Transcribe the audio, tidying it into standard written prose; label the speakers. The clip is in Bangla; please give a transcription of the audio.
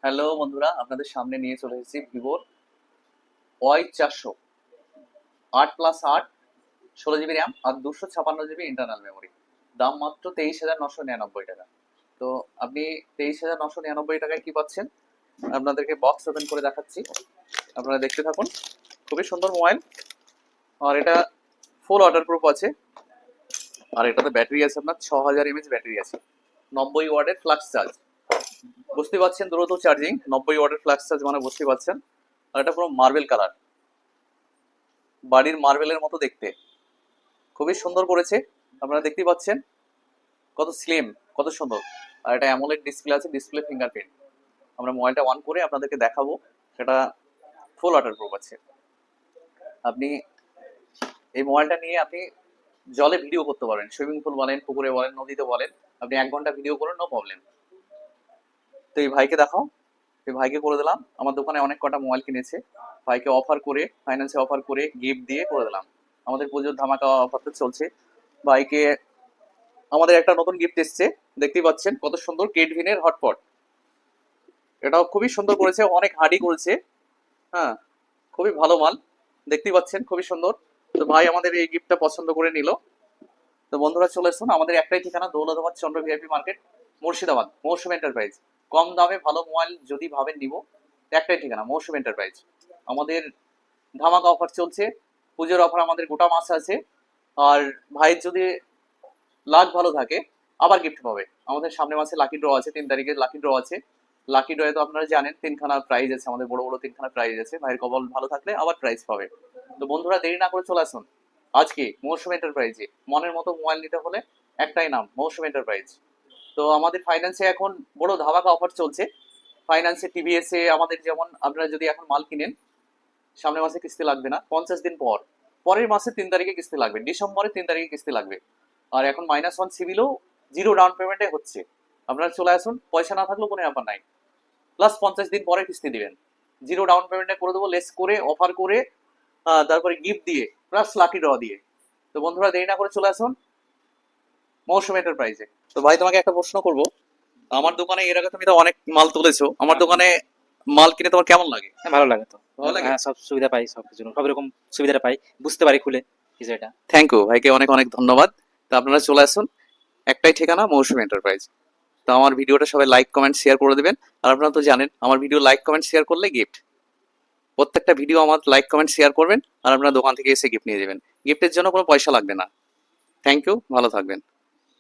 Speaker 1: হ্যালো বন্ধুরা, আপনাদের সামনে নিয়ে চলে এসেছি ভিভোর ওয়াই 400 8+8 16 জিবি র্যাম আর 256 জিবি ইন্টারনাল মেমোরি। দাম মাত্র 23,999 টাকা। তো আপনি 23,999 টাকায় কি পাচ্ছেন? আপনাদেরকে বক্স ওপেন করে দেখাচ্ছি, আপনারা দেখতে থাকুন। খুবই সুন্দর মোবাইল, আর এটা ফুল ওয়াটার প্রুফ আছে। আর এটাতে ব্যাটারি আছে আপনার 6000 mAh ব্যাটারি আছে, 90 ওয়াটের ফ্লাক্স চার্জ। বুঝতে পারছেন, দ্রুত চার্জিং, 90 ওয়াটের ফ্লাক্স চার্জ মানে বুঝতে পারছেন। আর এটা পুরো মার্বেল কালার, বাড়ির মার্বেলের মতো দেখতে, খুবই সুন্দর করেছে। আপনারা দেখতেই পাচ্ছেন কত স্লিম, কত সুন্দর। আর এটা অ্যামোলেড ডিসপ্লে আছে, ডিসপ্লে ফিঙ্গারপ্রিন্ট। আমরা মোবাইলটা অন করে আপনাদেরকে দেখাবো, সেটা ফুল ওয়াটার প্রুফ আছে। আপনি এই মোবাইলটা নিয়ে আপনি জলে ভিডিও করতে পারেন, সুইমিং পুল বলেন, পুকুরে বলেন, নদীতে বলেন, আপনি 1 ঘন্টা ভিডিও করুন, নো প্রবলেম। তো এই ভাইকে দেখাও, এই ভাইকে করে দিলাম। আমার দোকানে অনেক কটা মোবাইল কিনেছে, ভাইকে অফার করে, ফাইন্যান্সে অফার করে, গিফট দিয়ে করে দিলাম। আমাদের পুজোর ধামাকা অফারটা চলছে। ভাইকে আমাদের একটা নতুন গিফট এসছে, দেখতেই পাচ্ছেন কত সুন্দর, কেটভিনের হটপট। এটাও খুবই সুন্দর করেছে, অনেক হার্ডি করেছে। হ্যাঁ, খুবই ভালো মাল, দেখতেই পাচ্ছেন খুবই সুন্দর। তো ভাই আমাদের এই গিফটটা পছন্দ করে নিল। তো বন্ধুরা চলে আসুন, আমাদের একটাই ঠিকানা, দৌলতাবাদ চন্দ্র ভিআইপি মার্কেট, মুর্শিদাবাদ, মৌসুম এন্টারপ্রাইজ। কম দামে ভালো মোবাইল যদি ভাবেন নিব, একটাই ঠিকানা, মৌসুম এন্টারপ্রাইজ। আমাদের ধামাকা অফার চলছে, পুজোর অফার আমাদের গোটা মাস আছে। আর ভাইয়ের যদি লাক ভালো থাকে আবার গিফট পাবে। আমাদের সামনের মাসে লাকি ড্র আছে, 3 তারিখে লাকি ড্র আছে। লাকি ড্রয়ে তো আপনারা জানেন 3খানা প্রাইজ আছে, আমাদের বড় বড় 3খানা প্রাইজ আছে। ভাইয়ের কপাল ভালো থাকলে আবার প্রাইজ পাবে। তো বন্ধুরা দেরি না করে চলে আসুন আজকে মৌসুম এন্টারপ্রাইজে। মনের মতো মোবাইল নিতে হলে একটাই নাম, মৌসুম এন্টারপ্রাইজ। তো আমাদের ফাইন্যান্সে এখন বড় ধামাকা অফার চলছে। ফাইন্যান্সে টিভিএসে আমাদের যেমন, আপনারা যদি এখন মাল কিনেন, সামনের মাসে কিস্তি লাগবে না, 50 দিন পর, পরের মাসে 3 তারিখে কিস্তি লাগবে, ডিসেম্বরের 3 তারিখে কিস্তি লাগবে। আর এখন -1 সিভিলও 0 ডাউন পেমেন্টে হচ্ছে। আপনারা চলে আসুন, পয়সা না থাকলেও কোনো ব্যাপার নাই, প্লাস 50 দিন পরে কিস্তি দিবেন, 0 ডাউন পেমেন্টে করে দেবো, লেস করে, অফার করে, তারপরে গিফট দিয়ে, প্লাস লাকি ড্র দিয়ে। তো বন্ধুরা দেরি না করে চলে আসুন মৌসুম এন্টারপ্রাইজে। তো ভাই তোমাকে একটা প্রশ্ন করব, আমার দোকানে এর আগে তুমি তো অনেক মাল তুলেছো, আমার দোকানে মাল কিনে তোমার কেমন লাগে?
Speaker 2: হ্যাঁ, ভালো লাগে তো।
Speaker 1: ভালো লাগে।
Speaker 2: হ্যাঁ, সব সুবিধা পাই, সবকিছু সব রকম সুবিধাটা পাই, বুঝতে পারি খুলে বিষয়টা।
Speaker 1: থ্যাংক ইউ ভাইকে, অনেক অনেক ধন্যবাদ। তো আপনারা চলে আসুন, একটাই ঠিকানা, মৌসুম এন্টারপ্রাইজ। তো আমার ভিডিওটা সবাই লাইক কমেন্ট শেয়ার করে দেবেন। আর আপনারা তো জানেন আমার ভিডিও লাইক কমেন্ট শেয়ার করলে গিফট, প্রত্যেকটা ভিডিও আমার লাইক কমেন্ট শেয়ার করবেন, আর আপনার দোকান থেকে এসে গিফট নিয়ে যাবেন। গিফটের জন্য কোনো পয়সা লাগবে না। থ্যাংক ইউ, ভালো থাকবেন।